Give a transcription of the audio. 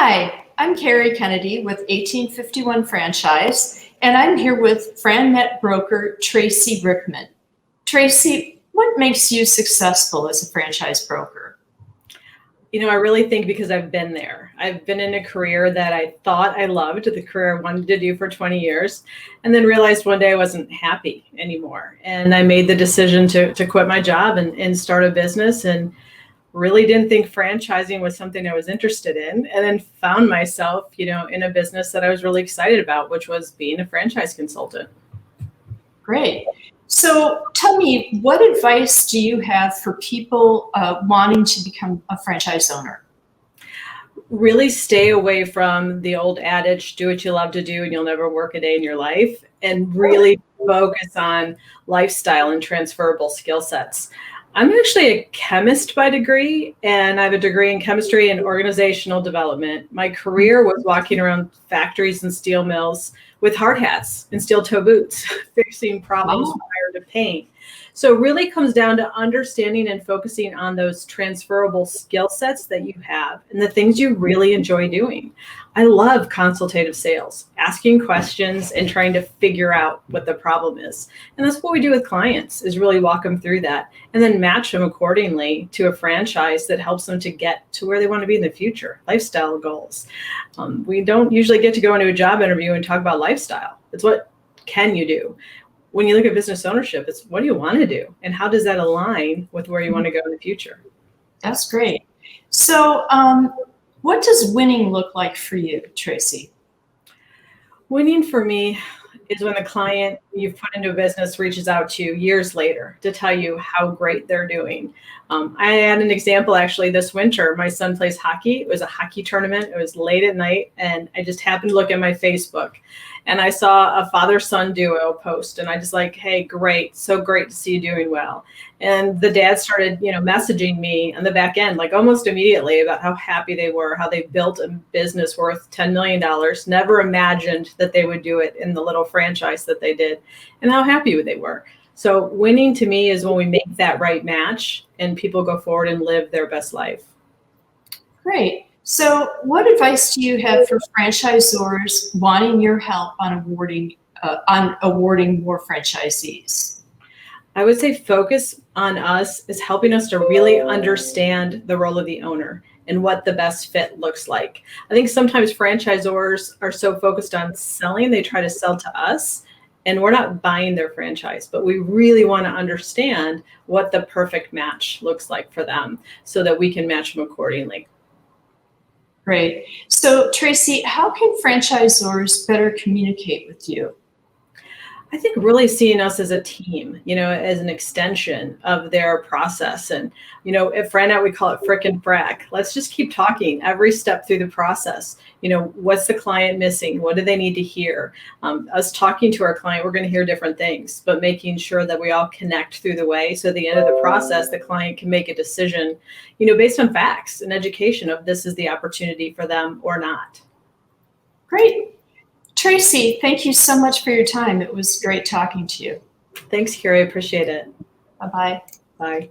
Hi, I'm Carrie Kennedy with 1851 Franchise, and I'm here with FranNet broker Tracy Rickman. Tracy, what makes you successful as a franchise broker? I really think because I've been there. I've been in a career that I thought I loved, the career I wanted to do for 20 years, and then realized one day I wasn't happy anymore. And I made the decision to quit my job and start a business, and really didn't think franchising was something I was interested in, and then found myself, in a business that I was really excited about, which was being a franchise consultant. Great. So tell me, what advice do you have for people wanting to become a franchise owner? Really stay away from the old adage, do what you love to do and you'll never work a day in your life, and really focus on lifestyle and transferable skill sets. I'm actually a chemist by degree, and I have a degree in chemistry and organizational development. My career was walking around factories and steel mills with hard hats and steel toe boots, fixing problems prior to paint. So it really comes down to understanding and focusing on those transferable skill sets that you have and the things you really enjoy doing. I love consultative sales, asking questions and trying to figure out what the problem is. And that's what we do with clients, is really walk them through that and then match them accordingly to a franchise that helps them to get to where they want to be in the future, lifestyle goals. We don't usually get to go into a job interview and talk about lifestyle. It's what can you do? When you look at business ownership, it's what do you want to do? And how does that align with where you want to go in the future? That's great. So what does winning look like for you, Tracy? Winning for me is when the client you've put into a business reaches out to you years later to tell you how great they're doing. I had an example actually this winter. My son plays hockey. It was a hockey tournament. It was late at night, and I just happened to look at my Facebook, and I saw a father-son duo post, and I just like, hey, great, so great to see you doing well. And the dad started, messaging me on the back end, like almost immediately, about how happy they were, how they built a business worth $10 million, never imagined that they would do it in the little franchise that they did, and how happy they were. So winning to me is when we make that right match and people go forward and live their best life. Great. So what advice do you have for franchisors wanting your help on awarding more franchisees? I would say focus on us is helping us to really understand the role of the owner and what the best fit looks like. I think sometimes franchisors are so focused on selling, they try to sell to us, and we're not buying their franchise, but we really want to understand what the perfect match looks like for them so that we can match them accordingly. Great. So Tracy, how can franchisors better communicate with you? I think really seeing us as a team, as an extension of their process. And, at FranNet, we call it frick and frack. Let's just keep talking every step through the process. What's the client missing? What do they need to hear? Us talking to our client, we're going to hear different things, but making sure that we all connect through the way. So at the end of the process, the client can make a decision, based on facts and education of this is the opportunity for them or not. Great. Tracy, thank you so much for your time. It was great talking to you. Thanks, Carrie. I appreciate it. Bye-bye. Bye.